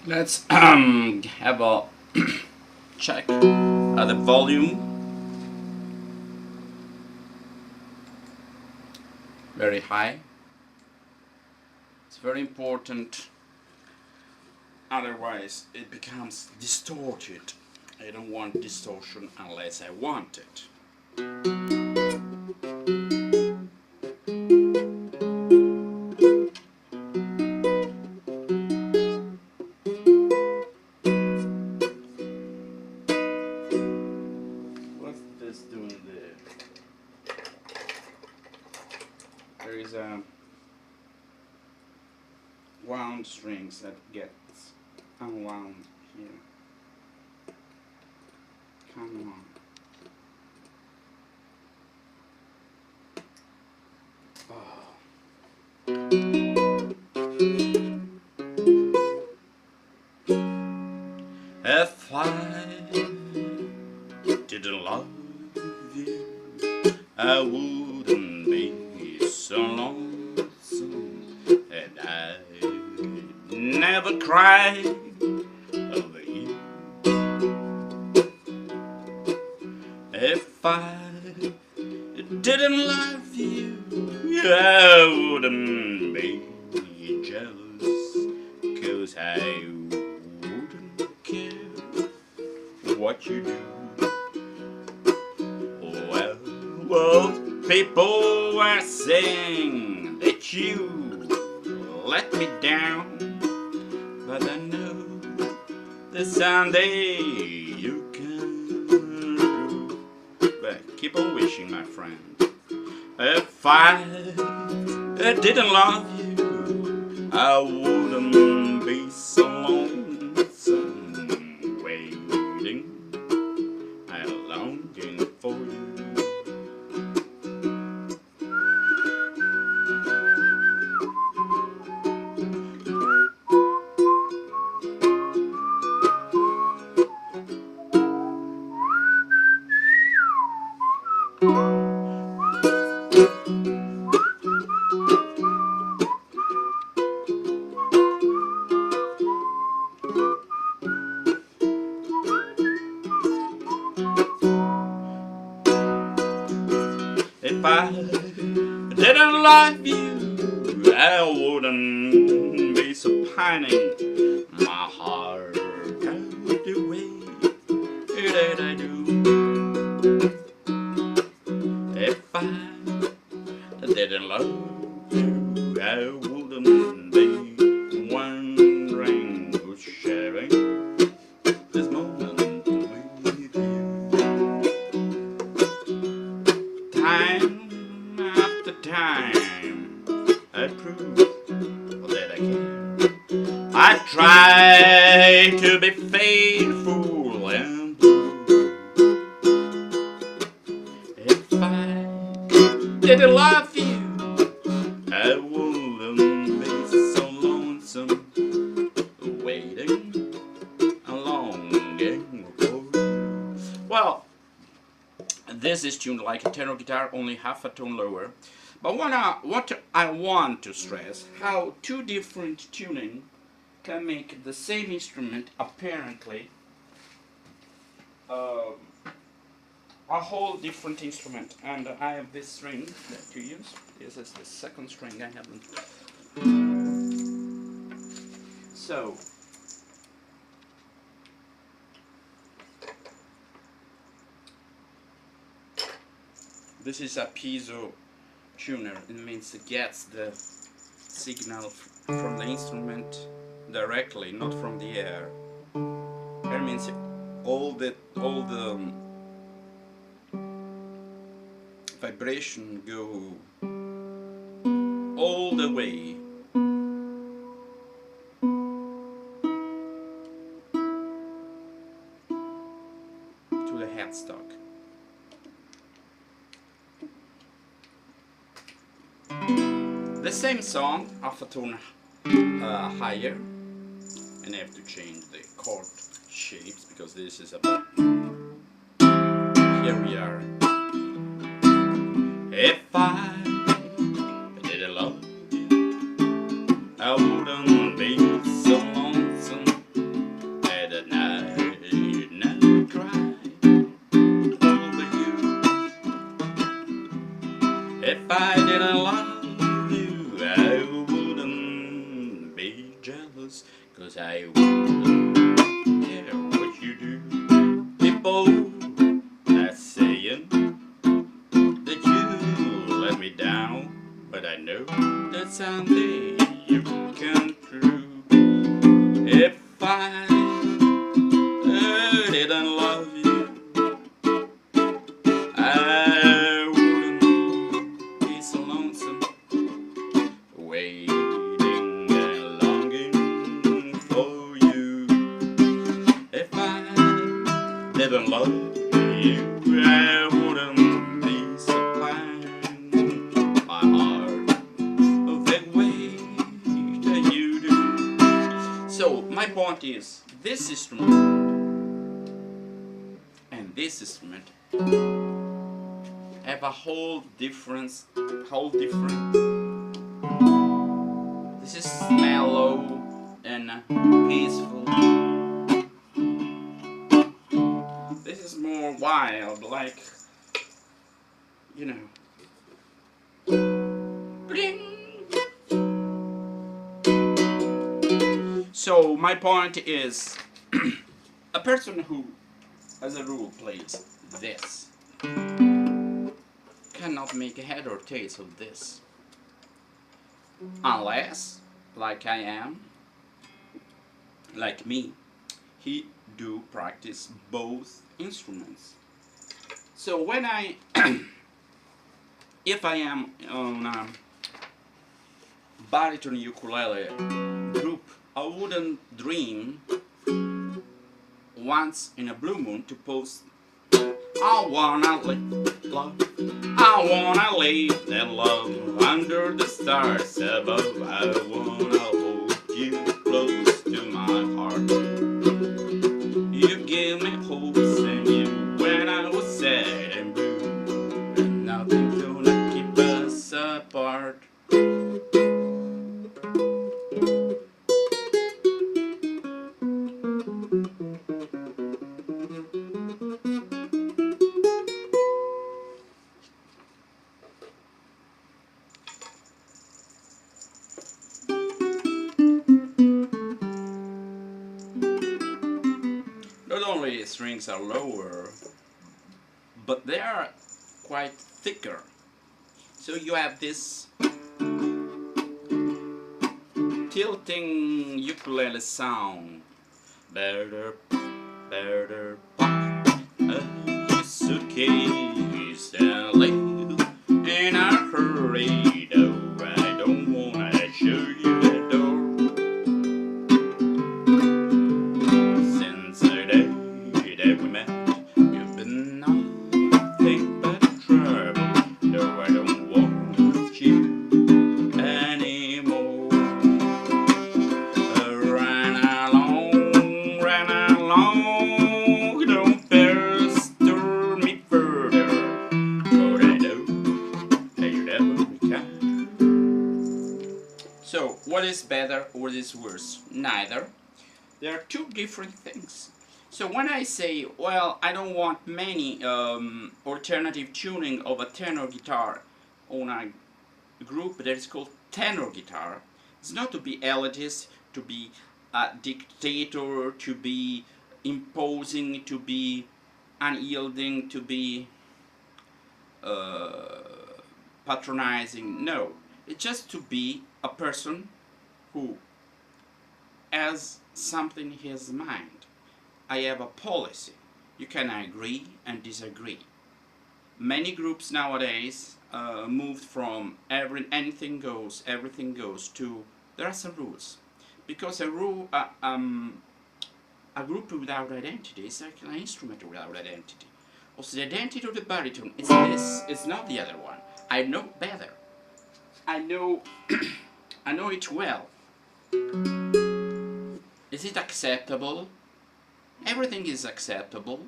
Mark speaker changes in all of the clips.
Speaker 1: Let's have a check at the volume. Very high. It's very important, otherwise it becomes distorted. I don't want distortion unless I want it. What's this doing there? There is a wound strings that gets unwound here. Come on. If I didn't love you, I wouldn't be so lonesome, and I'd never cry over you. If I didn't love you, I wouldn't be jealous, 'cause I wouldn't care what you do. Well, people were saying that you let me down, but I know that someday you can do. But keep on wishing, my friend. If I didn't love you, I wouldn't be so lonesome, waiting and longing for you. If I didn't love you, I wouldn't be so pining. My heart out the way that I do. If I didn't love you, I wouldn't be wondering who's sharing this moment with you. Time after time, I prove that I can. I try to be faithful and true. If I didn't love you, I wouldn't be so lonesome, waiting and longing for you. Well, this is tuned like a tenor guitar, only half a tone lower. But what I want to stress, how two different tuning can make the same instrument apparently a whole different instrument. And I have this string that to use. This is the second string I haven't. So this is a piezo tuner. It means it gets the signal from the instrument directly, not from the air. That means all the vibration go all the way to the headstock. The same song, half a tone higher, and I have to change the chord shapes because this is a button. Here we are. If I didn't love you, I wouldn't be so 'cause I wouldn't care what you do. People are saying that you let me down, but I know that someday you will come through. If I didn't love you, I wouldn't be so lonesome, waiting and longing for you. If I didn't love you, I wouldn't be so blind. My heart of the way that you do. So my point is, this instrument and this instrument have a whole different. This is mellow and peaceful. This is more wild, like, you know. Bling. So my point is, a person who, as a rule, plays this cannot make a head or tails of this, unless, like I am, like me, he do practice both instruments. So when I, if I am on a baritone ukulele group, I wouldn't dream once in a blue moon to post, I wanna live love, I wanna live that love under the stars above. I wanna hold you close to my heart. You give me hopes and you when I was sad and blue, and nothing's gonna keep us apart. Not only strings are lower, but they are quite thicker. So you have this tilting ukulele sound. Better, better pop a suitcase and leave in a hurry. Though I don't wanna show you the door. Since the day that we met, you've been nothing but trouble. No, I don't want you anymore. Run along, don't pester me further, for I know that you never can. So, what is better or what is worse? Neither. There are two different things. So when I say, well, I don't want many alternative tuning of a tenor guitar on a group that is called tenor guitar, it's not to be elitist, to be a dictator, to be imposing, to be unyielding, to be patronizing. No, it's just to be a person who has something in his mind. I have a policy. You can agree and disagree. Many groups nowadays moved from anything goes, everything goes to there are some rules, because a group without identity is like an instrument without identity. Also, the identity of the baritone is this. It's not the other one. I know better. I know. I know it well. Is it acceptable? Everything is acceptable.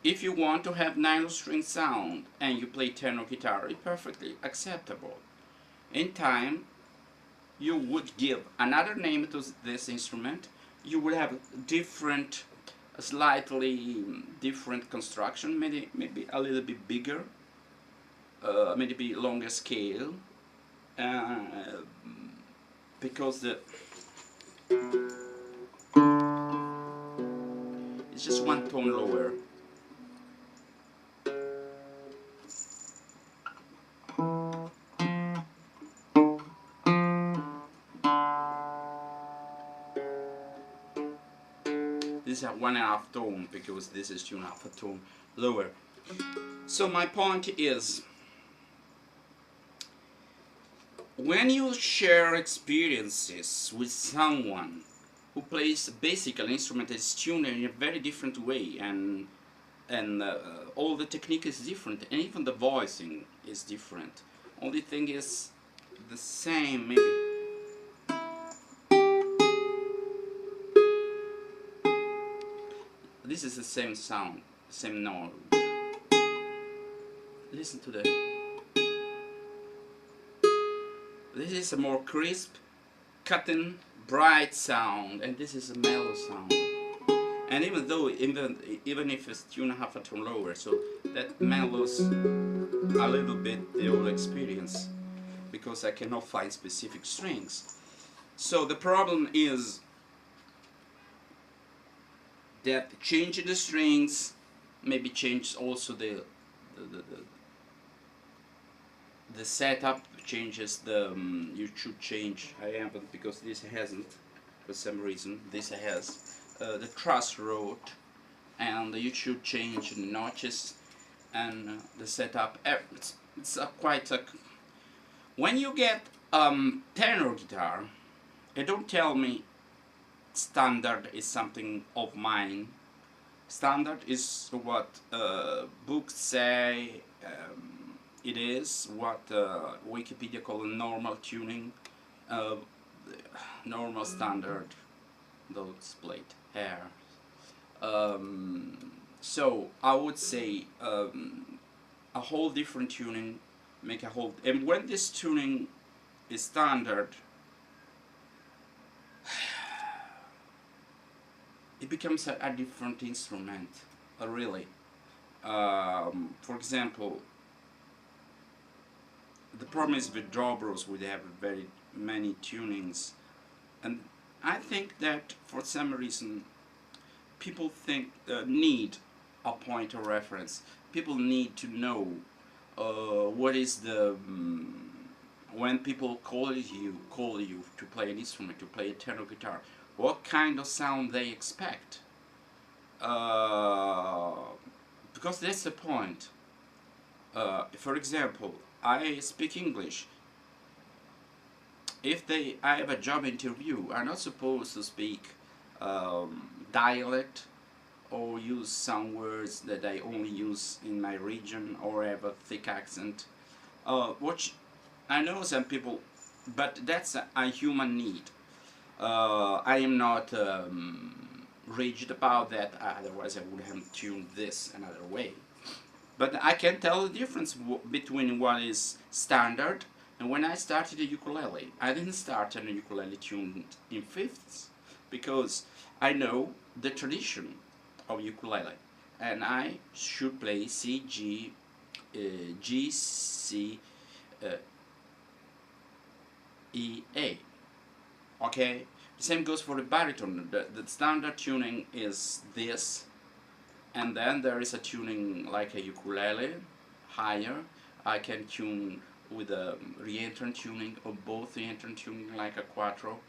Speaker 1: If you want to have nylon string sound and you play tenor guitar, it's perfectly acceptable. In time, you would give another name to this instrument. You would have different, slightly different construction, maybe a little bit bigger, maybe longer scale. because it's just one tone lower. This is a 1.5 tone because this is 2.5 tone lower. So my point is, when you share experiences with someone who plays basical instrument that's tuned in a very different way, and all the technique is different, and even the voicing is different. Only thing is the same, maybe. This is the same sound, same note. Listen to the. This is a more crisp, cutting, bright sound, and this is a mellow sound. And even though, even if it's 2.5 tone lower, so that mellows a little bit the whole experience, because I cannot find specific strings. So the problem is that changing the strings maybe change also the setup, changes the you should change. I haven't, because this hasn't for some reason. This has the truss rod, and you should change the notches and the setup. It's quite a. When you get tenor guitar, don't tell me standard is something of mine. Standard is what books say it is, what Wikipedia calls normal tuning, normal standard, those split hair. So I would say a whole different tuning, make a whole, and when this tuning is standard, it becomes a different instrument, really. For example, the problem is with dobros, we have very many tunings, and I think that for some reason people need a point of reference. People need to know what is the when people call you to play an instrument, to play a tenor guitar, what kind of sound they expect, because that's the point. For example, I speak English. If I have a job interview, I'm not supposed to speak dialect or use some words that I only use in my region, or have a thick accent. Which I know some people, but that's a human need. I am not rigid about that, otherwise I would have tuned this another way. But I can tell the difference between what is standard and when I started a ukulele. I didn't start a ukulele tuned in fifths, because I know the tradition of ukulele, and I should play C, G, G, C, E, A. Okay? The same goes for the baritone. The standard tuning is this, and then there is a tuning like a ukulele, higher. I can tune with a reentrant tuning, or both reentrant tuning like a quattro.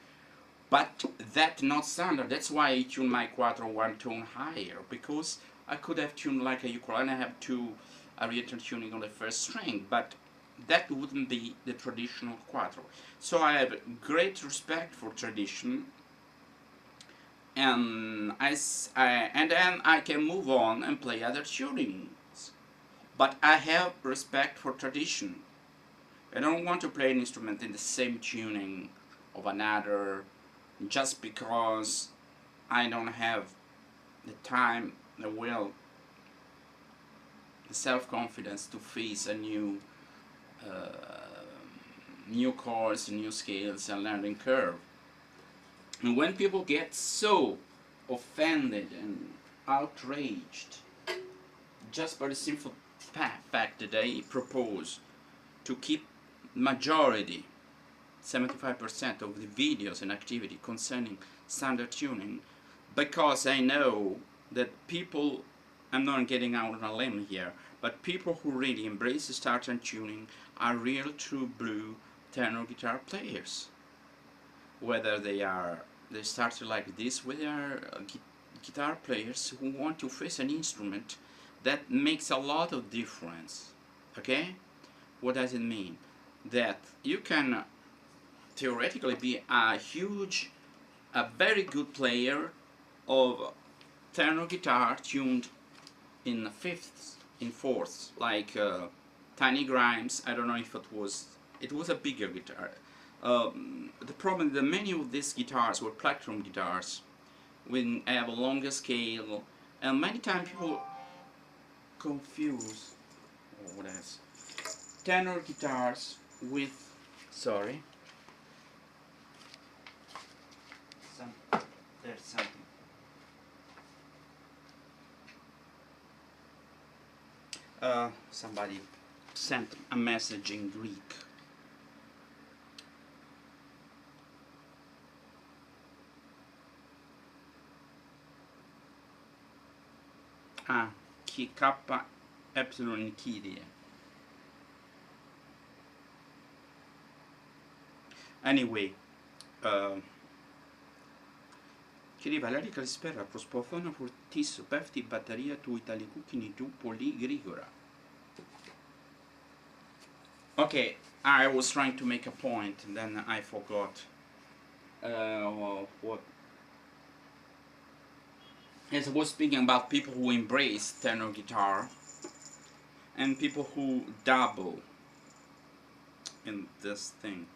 Speaker 1: But that's not standard. That's why I tune my quattro one tone higher, because I could have tuned like a ukulele and I have a reentrant tuning on the first string, but that wouldn't be the traditional quattro. So I have great respect for tradition, and and then I can move on and play other tunings. But I have respect for tradition. I don't want to play an instrument in the same tuning of another just because I don't have the time, the will, the self-confidence to face a new chords, new scales, and learning curve. And when people get so offended and outraged just by the simple fact that they propose to keep majority 75% of the videos and activity concerning standard tuning, because I know that people, I'm not getting out on a limb here, but people who really embrace standard tuning are real true blue tenor guitar players. Whether they started like this, with their guitar players who want to face an instrument that makes a lot of difference. Okay? What does it mean? That you can theoretically be a very good player of tenor guitar tuned in fifths, in fourths, like Tiny Grimes. I don't know if it was a bigger guitar. The problem that many of these guitars were plectrum guitars, when I have a longer scale, and many times people confuse what else? Tenor guitars with, sorry, there's something. Somebody sent a message in Greek. Kappa epsilon Kyrie. Anyway, Kyrie Valeri καλησπέρα, προσπαθώ να φορτίσω, πέφτει η μπαταρία του ιταλικού κινητού πολύ γρήγορα. Okay, I was trying to make a point and then I forgot what. As I was speaking about people who embrace tenor guitar and people who dabble in this thing.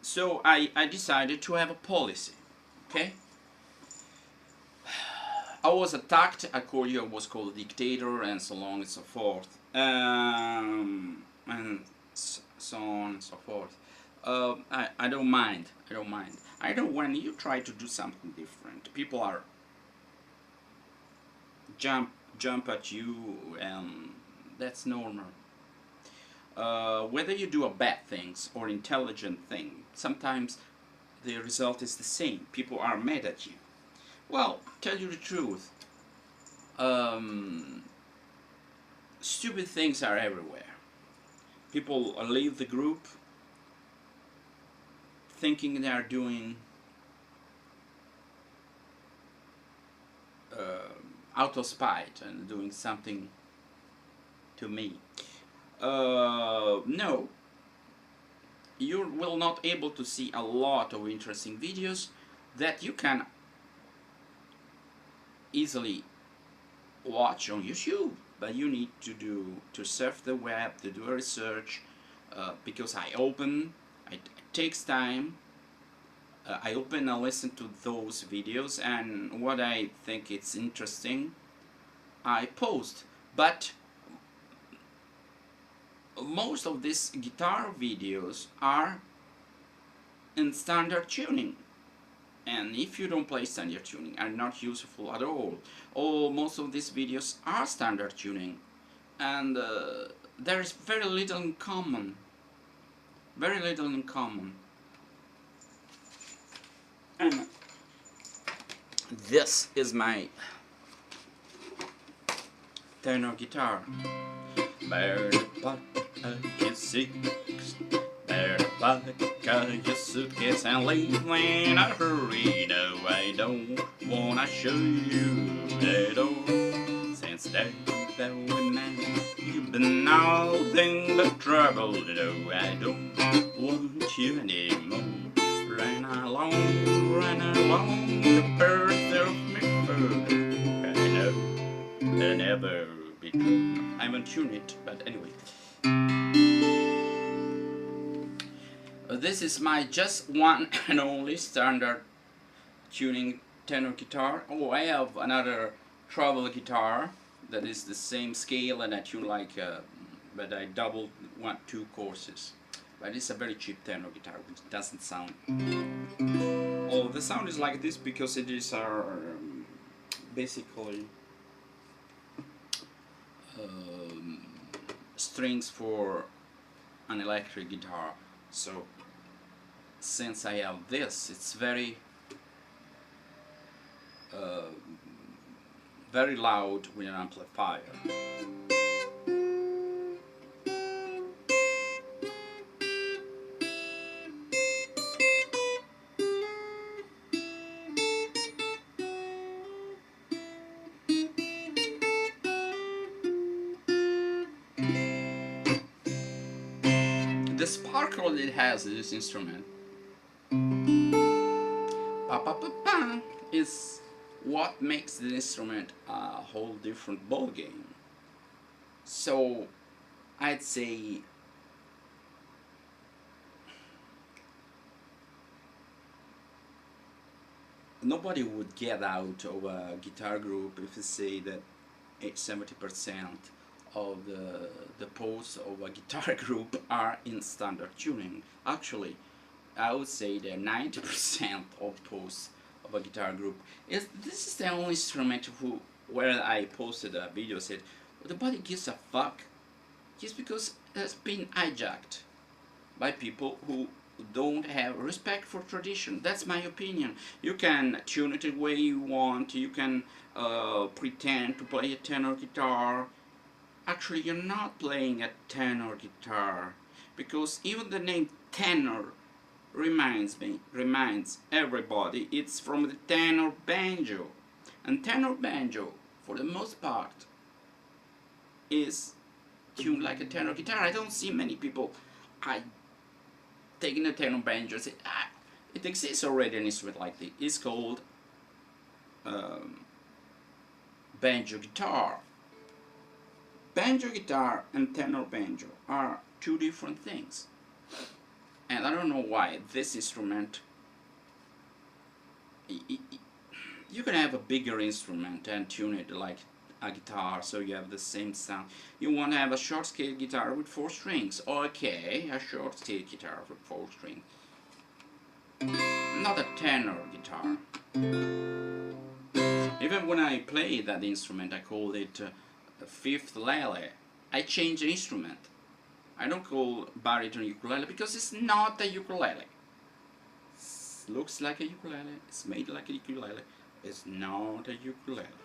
Speaker 1: So I decided to have a policy, okay? I was attacked, Accordio was called a dictator, and so on and so forth, and so on and so forth. I don't mind. I know when you try to do something different, people are jump at you, and that's normal. Whether you do a bad things or intelligent thing, sometimes the result is the same. People are mad at you. Well, tell you the truth, stupid things are everywhere. People leave the group thinking they are doing out of spite and doing something to me. No, you will not able to see a lot of interesting videos that you can easily watch on YouTube, but you need to surf the web, to do a research, because it takes time. I open and listen to those videos, and what I think it's interesting, I post. But most of these guitar videos are in standard tuning, and if you don't play standard tuning, are not useful at all. Most of these videos are standard tuning, and there is very little in common. Very little in common. And this is my tenor guitar. Bear the pack of your six, bear the pack of your suitcase and leave in a hurry. No, I don't wanna show you the door. Since day that we met, you've been nothing but trouble. No, I don't want you anymore. Run along, the birds of me fur. I know they'll never be true. I haven't tuned it, but anyway. This is my just one and only standard tuning tenor guitar. I have another treble guitar that is the same scale, and I tune like, but I doubled 2 courses. But it's a very cheap tenor guitar, which doesn't sound. Oh, the sound is like this because it is basically strings for an electric guitar. So since I have this, it's very very loud with an amplifier. The sparkle it has in this instrument, pa pa pa pa, is what makes the instrument a whole different ballgame. So I'd say nobody would get out of a guitar group if you say that 70% of the posts of a guitar group are in standard tuning. Actually, I would say that 90% of posts of a guitar group is this is the only instrument where I posted a video said nobody gives a fuck, just because it has been hijacked by people who don't have respect for tradition. That's my opinion. You can tune it the way you want, you can pretend to play a tenor guitar. Actually, you're not playing a tenor guitar, because even the name tenor reminds everybody it's from the tenor banjo. And tenor banjo, for the most part, is tuned like a tenor guitar. I don't see many people taking a tenor banjo and say, it exists already an instrument like this. It's called banjo guitar. Banjo guitar and tenor banjo are two different things. And I don't know why this instrument, you can have a bigger instrument and tune it like a guitar so you have the same sound. You want to have a short scale guitar with 4 strings. Okay, a short scale guitar with 4 strings. Not a tenor guitar. Even when I play that instrument, I call it fifth lele. I change the instrument. I don't call baritone ukulele because it's not a ukulele. It looks like a ukulele, it's made like a ukulele, it's not a ukulele.